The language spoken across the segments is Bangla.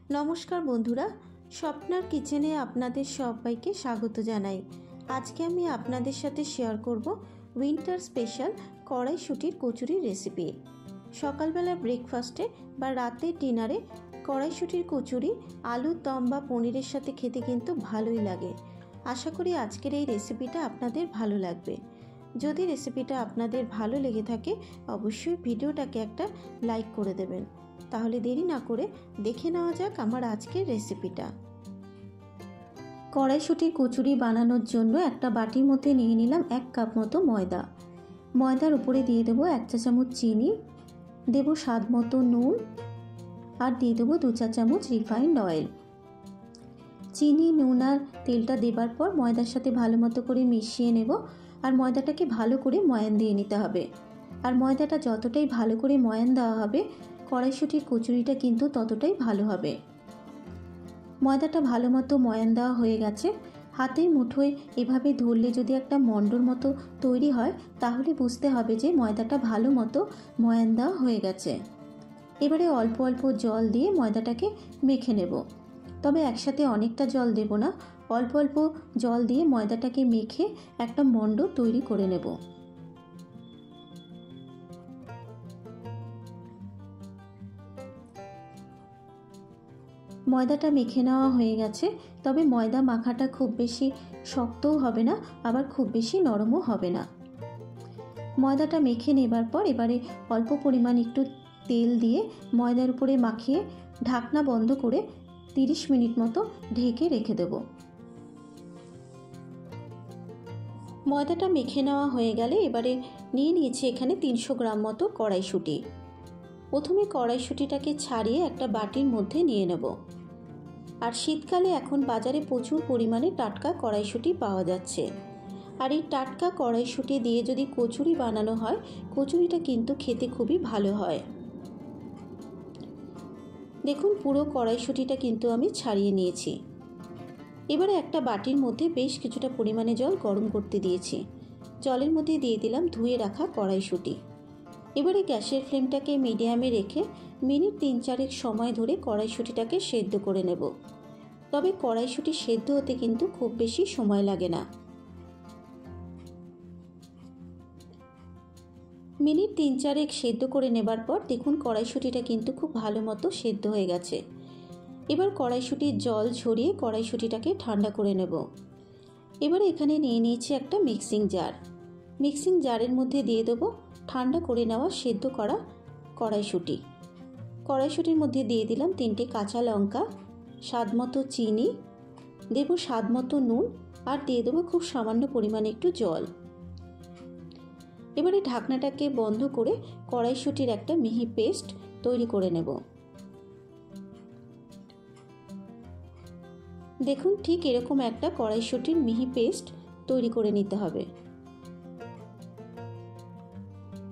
নমস্কার বন্ধুরা, স্বপ্নার কিচেনে আপনাদের সবাইকে স্বাগত জানাই। আজকে আমি আপনাদের সাথে শেয়ার করব উইন্টার স্পেশাল কড়াইশুঁটির কচুরির রেসিপি। সকালবেলা ব্রেকফাস্টে বা রাতের ডিনারে কড়াইশুঁটির কচুরি আলুর দম বা পনিরের সাথে খেতে কিন্তু ভালোই লাগে। আশা করি আজকের এই রেসিপিটা আপনাদের ভালো লাগবে। যদি রেসিপিটা আপনাদের ভালো লেগে থাকে অবশ্যই ভিডিওটাকে একটা লাইক করে দেবেন। তাহলে দেরি না করে দেখে নেওয়া যাক আমার আজকের রেসিপিটা। কড়াইশুঁটির কচুরি বানানোর জন্য একটা বাটির মধ্যে নিয়ে নিলাম 1 কাপ মতো ময়দা। ময়দার উপরে দিয়ে দেবো 1 চা চামচ চিনি, দেবো স্বাদ মতো নুন আর দিয়ে দেবো 2 চা চামচ রিফাইন্ড অয়েল। চিনি, নুন আর তেলটা দেবার পর ময়দার সাথে ভালো মতো করে মিশিয়ে নেব। আর ময়দাটাকে ভালো করে ময়ান দিয়ে নিতে হবে। আর ময়দাটা যতটাই ভালো করে ময়ান দেওয়া হবে কড়াইশুঁটির কচুরিটা কিন্তু ততটাই ভালো হবে। ময়দাটা ভালো মতো ময়ান দেওয়া হয়ে গেছে। হাতের মুঠোয় এভাবে ধরলে যদি একটা মণ্ডর মতো তৈরি হয় তাহলে বুঝতে হবে যে ময়দাটা ভালো মতো ময়ান দেওয়া হয়ে গেছে। এবারে অল্প অল্প জল দিয়ে ময়দাটাকে মেখে নেব। তবে একসাথে অনেকটা জল দেব না, অল্প অল্প জল দিয়ে ময়দাটাকে মেখে একটা মণ্ড তৈরি করে নেব। ময়দাটা মেখে নেওয়া হয়ে গেছে। তবে ময়দা মাখাটা খুব বেশি শক্তও হবে না, আবার খুব বেশি নরমও হবে না। ময়দাটা মেখে নেবার পর এবারে অল্প পরিমাণ একটু তেল দিয়ে ময়দার উপরে মাখিয়ে ঢাকনা বন্ধ করে 30 মিনিট মতো ঢেকে রেখে দেব। ময়দাটা মেখে নেওয়া হয়ে গেলে এবারে নিয়ে নিয়েছি এখানে 300 গ্রাম মতো কড়াইশুঁটি। প্রথমে কড়াইশুঁটিটাকে ছাড়িয়ে একটা বাটির মধ্যে নিয়ে নেব। আর শীতকালে এখন বাজারে প্রচুর পরিমাণে টাটকা কড়াইশুঁটি পাওয়া যাচ্ছে। আর এই টাটকা কড়াইশুঁটি দিয়ে যদি কচুরি বানানো হয় কচুরিটা কিন্তু খেতে খুবই ভালো হয়। দেখুন পুরো কড়াইশুঁটিটা কিন্তু আমি ছাড়িয়ে নিয়েছি। এবারে একটা বাটির মধ্যে বেশ কিছুটা পরিমাণে জল গরম করতে দিয়েছি। জলের মধ্যে দিয়ে দিলাম ধুয়ে রাখা কড়াইশুঁটি। এবারে গ্যাসের ফ্লেমটাকে মিডিয়ামে রেখে মিনিট 3-4 সময় ধরে কড়াইশুঁটিটাকে সেদ্ধ করে নেব। তবে কড়াইশুঁটি সেদ্ধ হতে কিন্তু খুব বেশি সময় লাগে না। মিনিট 3-4 সেদ্ধ করে নেবার পর দেখুন কড়াইশুঁটিটা কিন্তু খুব ভালো মতো সেদ্ধ হয়ে গেছে। এবার কড়াইশুঁটির জল ঝরিয়ে কড়াইশুঁটিটাকে ঠান্ডা করে নেব। এবারে এখানে নিয়ে নিয়েছি একটা মিক্সিং জার। মিক্সিং জারের মধ্যে দিয়ে দেবো ঠান্ডা করে নেওয়া সেদ্ধ করা কড়াইশুঁটি। কড়াইশুঁটির মধ্যে দিয়ে দিলাম 3টে কাঁচা লঙ্কা, স্বাদ মতো চিনি, দেবো স্বাদ মতো নুন আর দিয়ে দেবো খুব সামান্য পরিমাণে একটু জল। এবারে ঢাকনাটাকে বন্ধ করে কড়াইশুঁটির একটা মিহি পেস্ট তৈরি করে নেব। দেখুন ঠিক এরকম একটা কড়াইশুঁটির মিহি পেস্ট তৈরি করে নিতে হবে।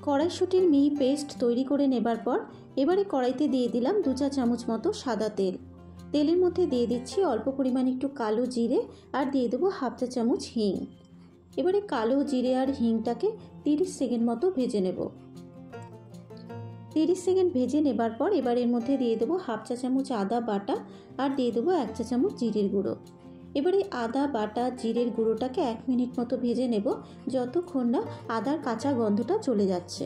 কড়াইশুঁটির মিহি পেস্ট তৈরি করে নেবার পর এবারে কড়াইতে দিয়ে দিলাম 2 চা চামচ মতো সাদা তেল। তেলের মধ্যে দিয়ে দিচ্ছি অল্প পরিমাণ একটু কালো জিরে আর দিয়ে দেবো 1/2 চা চামচ হিং। এবারে কালো জিরে আর হিংটাকে 30 সেকেন্ড মতো ভেজে নেব। 30 সেকেন্ড ভেজে নেবার পর এবার এর মধ্যে দিয়ে দেবো 1/2 চা চামচ আদা বাটা আর দিয়ে দেবো 1 চা চামচ জিরের গুঁড়ো। এবারে আদা বাটা জিরের গুঁড়োটাকে 1 মিনিট মতো ভেজে নেব, যতক্ষণ না আদার কাঁচা গন্ধটা চলে যাচ্ছে।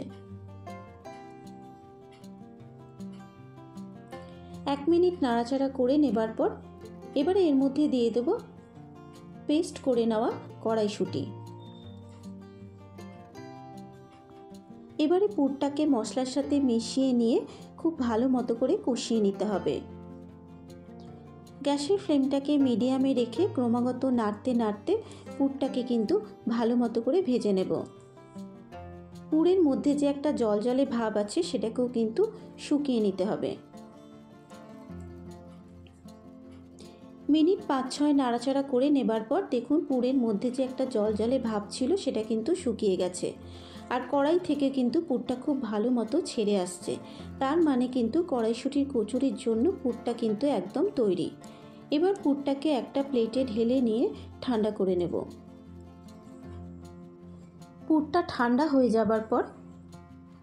1 মিনিট নাড়াচাড়া করে নেবার পর এবারে এর মধ্যে দিয়ে দেবো পেস্ট করে নেওয়া কড়াইশুঁটি। এবারে পুরটাকে মশলার সাথে মিশিয়ে নিয়ে খুব ভালো মতো করে কষিয়ে নিতে হবে। গ্যাসের ফ্লেমটাকে মিডিয়ামে রেখে ক্রমাগত নাড়তে নাড়তে পুরটাকে কিন্তু ভালো মতো করে ভেজে নেব। পুরের মধ্যে যে একটা জলজলে ভাব আছে সেটাকেও কিন্তু শুকিয়ে নিতে হবে। মিনিট 5-6 নাড়াচাড়া করে নেবার পর দেখুন পুরের মধ্যে যে একটা জলজলে ভাব ছিল সেটা কিন্তু শুকিয়ে গেছে। আর কড়াই থেকে কিন্তু পুরটা খুব ভালো মতো ছেড়ে আসছে। তার মানে কিন্তু কড়াইশুঁটির কচুরির জন্য পুরটা কিন্তু একদম তৈরি। এবার পুরটাকে একটা প্লেটে ঢেলে নিয়ে ঠান্ডা করে নেব। পুরটা ঠান্ডা হয়ে যাবার পর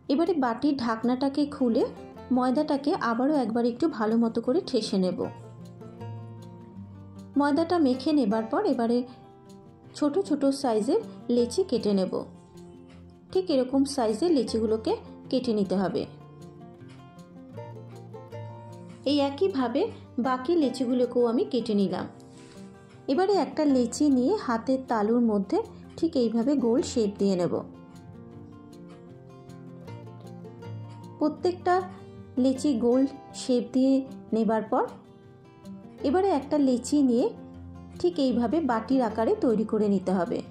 এবারে বাটির ঢাকনাটাকে খুলে ময়দাটাকে আবারও একবার একটু ভালো মতো করে ঠেসে নেব। ময়দাটা মেখে নেবার পর এবারে ছোট ছোট সাইজের লেচি কেটে নেব। ঠিক এরকম সাইজের লেচিগুলোকে কেটে নিতে হবে। এই একইভাবে বাকি লেচিগুলোকেও আমি কেটে নিলাম। এবারে একটা লেচি নিয়ে হাতের তালুর মধ্যে ঠিক এইভাবে গোল শেপ দিয়ে নেব। প্রত্যেকটা লেচি গোল শেপ দিয়ে নেবার পর এবারে একটা লেচি নিয়ে ঠিক এইভাবে বাটির আকারে তৈরি করে নিতে হবে।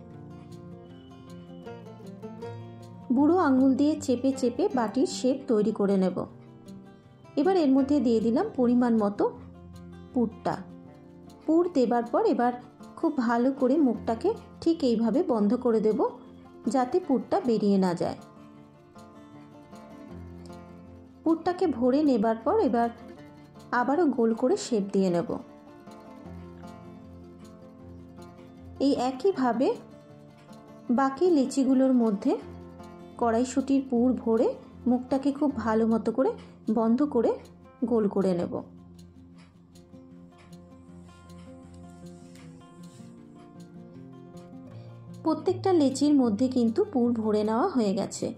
বুড়ো আঙুল দিয়ে চেপে চেপে বাটির শেপ তৈরি করে নেব। এবার এর মধ্যে দিয়ে দিলাম পরিমাণ মতো পুরটা। পুর দেবার পর এবার খুব ভালো করে মুখটাকে ঠিক এইভাবে বন্ধ করে দেব, যাতে পুরটা বেরিয়ে না যায়। পুরটাকে ভরে নেবার পর এবার আবারও গোল করে শেপ দিয়ে নেব। এই একইভাবে বাকি লিচিগুলোর মধ্যে কড়াইশুঁটির পুর ভরে মুখটাকে খুব ভালো মতো করে বন্ধ করে গোল করে নেব। প্রত্যেকটা লেচির মধ্যে কিন্তু পুর ভরে নেওয়া হয়ে গেছে।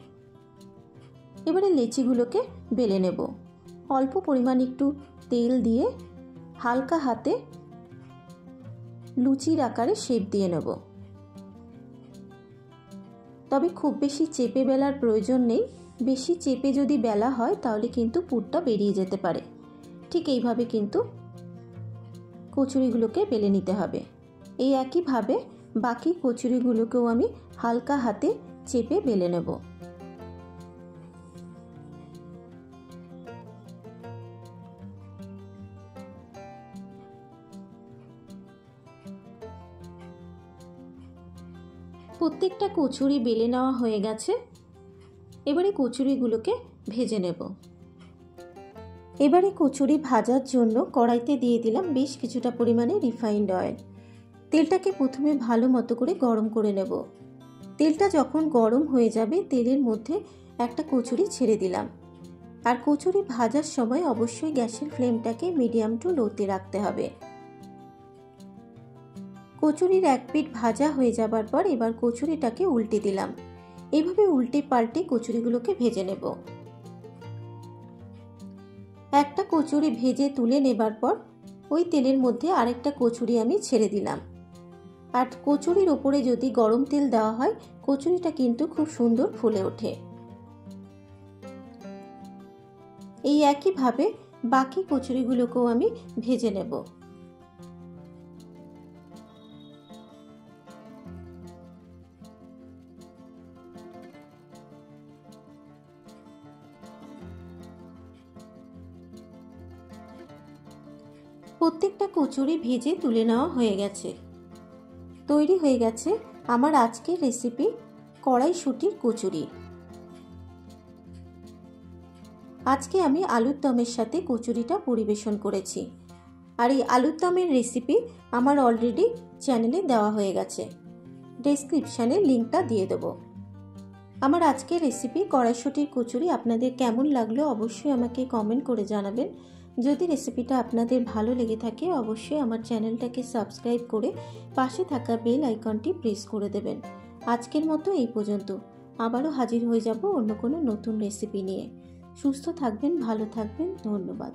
এবারে লেচিগুলোকে বেলে নেব। অল্প পরিমাণ একটু তেল দিয়ে হালকা হাতে লুচির আকারে শেপ দিয়ে নেব। তবে খুব বেশি চেপে বেলার প্রয়োজন নেই। বেশি চেপে যদি বেলা হয় তাহলে কিন্তু পুরটা বেরিয়ে যেতে পারে। ঠিক এইভাবে কিন্তু কচুরিগুলোকে বেলে নিতে হবে। এই একইভাবে বাকি কচুরিগুলোকেও আমি হালকা হাতে চেপে বেলে নেব। প্রত্যেকটা কচুরি বেলে নেওয়া হয়ে গেছে। এবারে কচুরিগুলোকে ভেজে নেব। এবারে কচুরি ভাজার জন্য কড়াইতে দিয়ে দিলাম বেশ কিছুটা পরিমাণে রিফাইন্ড অয়েল। তেলটাকে প্রথমে ভালো মতো করে গরম করে নেব। তেলটা যখন গরম হয়ে যাবে তেলের মধ্যে একটা কচুরি ছেড়ে দিলাম। আর কচুরি ভাজার সময় অবশ্যই গ্যাসের ফ্লেমটাকে মিডিয়াম টু লোতে রাখতে হবে। কচুরির এক পিঠ ভাজা হয়ে যাবার পর এবার কচুরিটাকে উল্টে দিলাম। এভাবে উল্টে পাল্টে কচুরিগুলোকে ভেজে নেব। একটা কচুরি ভেজে তুলে নেবার পর ওই তেলের মধ্যে আরেকটা কচুরি আমি ছেড়ে দিলাম। আর কচুরির ওপরে যদি গরম তেল দেওয়া হয় কচুরিটা কিন্তু খুব সুন্দর ফুলে ওঠে। এই একইভাবে বাকি কচুরিগুলোকেও আমি ভেজে নেব। প্রত্যেকটা কচুরি ভেজে তুলে নেওয়া হয়ে গেছে। তৈরি হয়ে গেছে আমার আজকের রেসিপি কড়াইশুঁটির কচুরি। আজকে আমি আলুর দমের সাথে কচুরিটা পরিবেশন করেছি। আর এই আলুর দমের রেসিপি আমার অলরেডি চ্যানেলে দেওয়া হয়ে গেছে। ডেসক্রিপশানে লিঙ্কটা দিয়ে দেবো। আমার আজকের রেসিপি কড়াইশুঁটির কচুরি আপনাদের কেমন লাগলো অবশ্যই আমাকে কমেন্ট করে জানাবেন। যদি রেসিপিটা আপনাদের ভালো লেগে থাকে অবশ্যই আমার চ্যানেলটাকে সাবস্ক্রাইব করে পাশে থাকা বেল আইকনটি প্রেস করে দেবেন। আজকের মতো এই পর্যন্ত। আবারও হাজির হয়ে যাব অন্য কোনো নতুন রেসিপি নিয়ে। সুস্থ থাকবেন, ভালো থাকবেন। ধন্যবাদ।